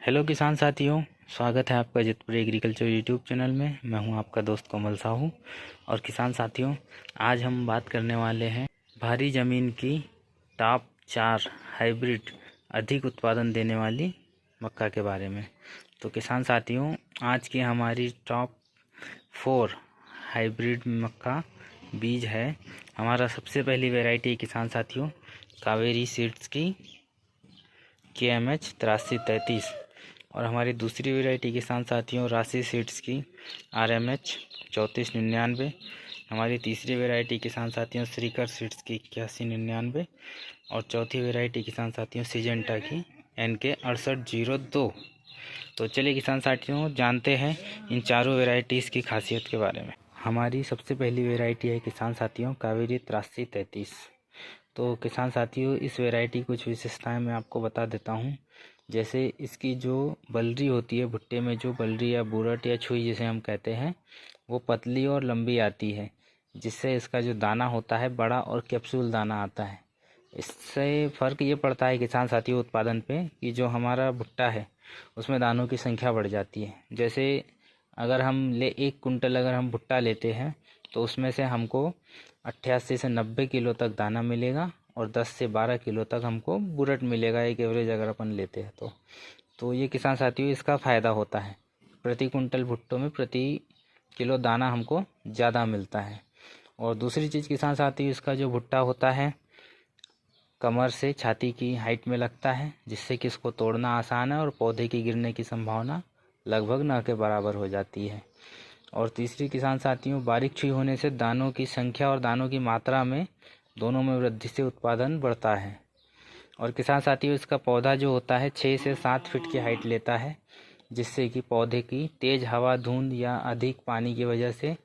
Hello किसान साथियों, स्वागत है आपका जितपुर एग्रीकल्चर यूट्यूब चैनल में। मैं हूं आपका दोस्त कोमल साहू। और किसान साथियों, आज हम बात करने वाले हैं भारी ज़मीन की टॉप 4 हाइब्रिड अधिक उत्पादन देने वाली मक्का के बारे में। तो किसान साथियों, आज की हमारी टॉप 4 हाइब्रिड मक्का बीज है। हमारा सबसे पहली वैरायटी किसान साथियों कावेरी सीड्स की KMH 8333 और हमारी दूसरी वैरायटी किसान साथियों राशि सीड्स की RMH 3499। हमारी तीसरी वैरायटी किसान साथियों श्रीकर सीड्स की 8199 और चौथी वैरायटी किसान साथियों सिजेंटा की NK 6802। तो चलिए किसान साथियों जानते हैं इन चारों वैरायटीज़ की खासियत के बारे में। हमारी सबसे पहली वैरायटी है किसान साथियों कावेरी 8333। तो किसान साथियों, इस वैरायटी कुछ विशेषताएं मैं आपको बता देता हूं। जैसे इसकी जो बलरी होती है, भुट्टे में जो बलरी या बुरट या छुई जिसे हम कहते हैं, वो पतली और लंबी आती है, जिससे इसका जो दाना होता है बड़ा और कैप्सूल दाना आता है। इससे फ़र्क ये पड़ता है किसान साथियों उत्पादन पे कि जो हमारा भुट्टा है उसमें दानों की संख्या बढ़ जाती है। जैसे अगर हम 1 कुंटल अगर हम भुट्टा लेते हैं तो उसमें से हमको 88 से 90 किलो तक दाना मिलेगा और 10 से 12 किलो तक हमको बुरट मिलेगा, एक एवरेज अगर अपन लेते हैं तो ये किसान साथियों इसका फ़ायदा होता है। प्रति कुंटल भुट्टों में प्रति किलो दाना हमको ज़्यादा मिलता है। और दूसरी चीज़ किसान साथियों, इसका जो भुट्टा होता है कमर से छाती की हाइट में लगता है, जिससे कि इसको तोड़ना आसान है और पौधे की गिरने की संभावना लगभग न के बराबर हो जाती है। और तीसरी किसान साथियों बारीक छुई होने से दानों की संख्या और दानों की मात्रा में दोनों में वृद्धि से उत्पादन बढ़ता है। और किसान साथियों इसका पौधा जो होता है 6 से 7 फीट की हाइट लेता है, जिससे कि पौधे की तेज़ हवा, धुंध या अधिक पानी की वजह से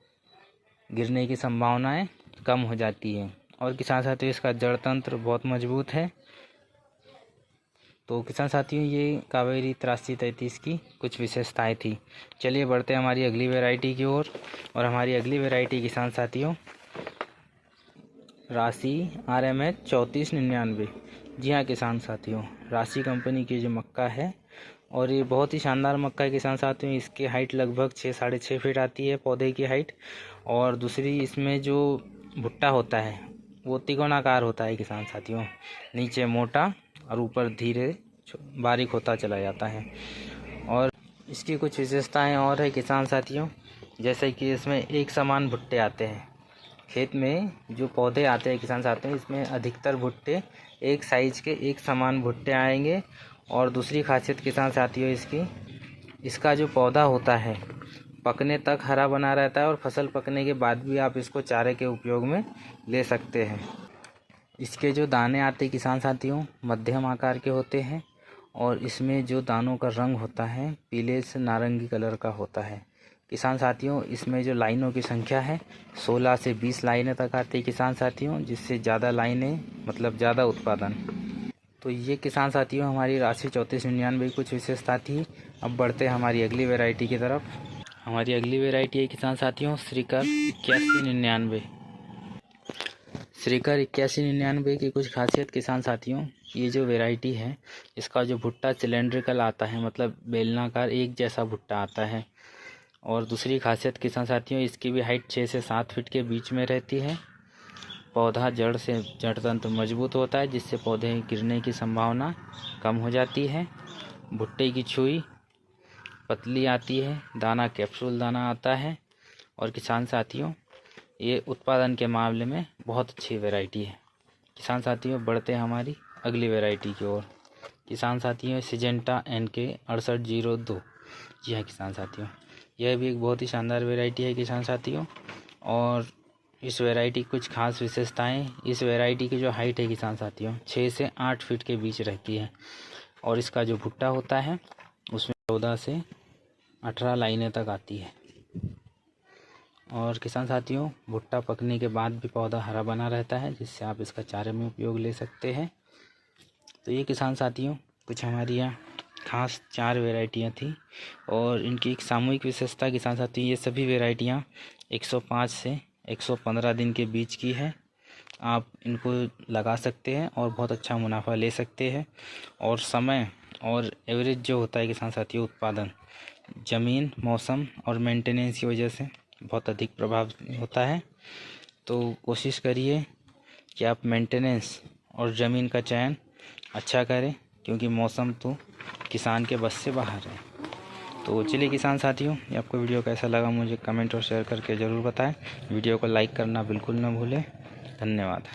गिरने की संभावनाएं कम हो जाती है। और किसान साथियों इसका जड़ तंत्र बहुत मजबूत है। तो किसान साथियों ये कावेरी 8333 की कुछ विशेषताएं थी। चलिए बढ़ते हैं हमारी अगली वैरायटी की ओर। और हमारी अगली वैरायटी किसान साथियों राशि RMH 3499। जी हाँ किसान साथियों, राशि कंपनी की जो मक्का है और ये बहुत ही शानदार मक्का है किसान साथियों। इसकी हाइट लगभग 6-6.5 फीट आती है पौधे की हाइट। और दूसरी इसमें जो भुट्टा होता है वो त्रिकोणाकार होता है किसान साथियों, नीचे मोटा और ऊपर धीरे बारीक होता चला जाता है। और इसकी कुछ विशेषताएं और है किसान साथियों, जैसे कि इसमें एक समान भुट्टे आते हैं। खेत में जो पौधे आते हैं किसान साथियों, इसमें अधिकतर भुट्टे एक साइज के एक समान भुट्टे आएंगे। और दूसरी खासियत किसान साथियों इसका जो पौधा होता है पकने तक हरा बना रहता है और फसल पकने के बाद भी आप इसको चारे के उपयोग में ले सकते हैं। इसके जो दाने आते हैं किसान साथियों मध्यम आकार के होते हैं और इसमें जो दानों का रंग होता है पीले से नारंगी कलर का होता है। किसान साथियों इसमें जो लाइनों की संख्या है 16 से 20 लाइनें तक आती है किसान साथियों, जिससे ज़्यादा लाइनें मतलब ज़्यादा उत्पादन। तो ये किसान साथियों हमारी राशि 3499 कुछ विशेषता थी। अब बढ़ते हैं हमारी अगली वैरायटी की तरफ। हमारी अगली वैरायटी है किसान साथियों श्रीकर 8199। श्रीकर 8199 की कुछ खासियत किसान साथियों, ये जो वैरायटी है इसका जो भुट्टा सिलेंड्रिकल आता है, मतलब बेलनाकार एक जैसा भुट्टा आता है। और दूसरी खासियत किसान साथियों इसकी भी हाइट 6 से 7 फीट के बीच में रहती है। पौधा जड़ तंत्र मजबूत होता है, जिससे पौधे गिरने की संभावना कम हो जाती है। भुट्टे की छुई पतली आती है, दाना कैप्सूल दाना आता है। और किसान साथियों ये उत्पादन के मामले में बहुत अच्छी वैरायटी है। किसान साथियों बढ़ते हैं हमारी अगली वैरायटी की ओर। किसान साथियों सिजेंटा NK 6802। जी हाँ किसान साथियों, यह भी एक बहुत ही शानदार वैरायटी है किसान साथियों। और इस वैरायटी की कुछ खास विशेषताएं, इस वैरायटी की जो हाइट है किसान साथियों 6 से 8 फीट के बीच रहती है। और इसका जो भुट्टा होता है उसमें 14 से 18 लाइनें तक आती है। और किसान साथियों भुट्टा पकने के बाद भी पौधा हरा बना रहता है, जिससे आप इसका चारे में उपयोग ले सकते हैं। तो ये किसान साथियों कुछ हमारी यहाँ खास 4 वैरायटियाँ थी। और इनकी एक सामूहिक विशेषता किसान साथियों ये सभी वैरायटियाँ 105 से 115 दिन के बीच की है। आप इनको लगा सकते हैं और बहुत अच्छा मुनाफा ले सकते हैं। और समय और एवरेज जो होता है किसान साथियों उत्पादन, ज़मीन, मौसम और मेंटेनेंस की वजह से बहुत अधिक प्रभाव होता है। तो कोशिश करिए कि आप मेंटेनेंस और ज़मीन का चयन अच्छा करें, क्योंकि मौसम तो किसान के बस से बाहर है। तो चलिए किसान साथियों, ये आपको वीडियो कैसा लगा मुझे कमेंट और शेयर करके ज़रूर बताएं। वीडियो को लाइक करना बिल्कुल ना भूलें। धन्यवाद।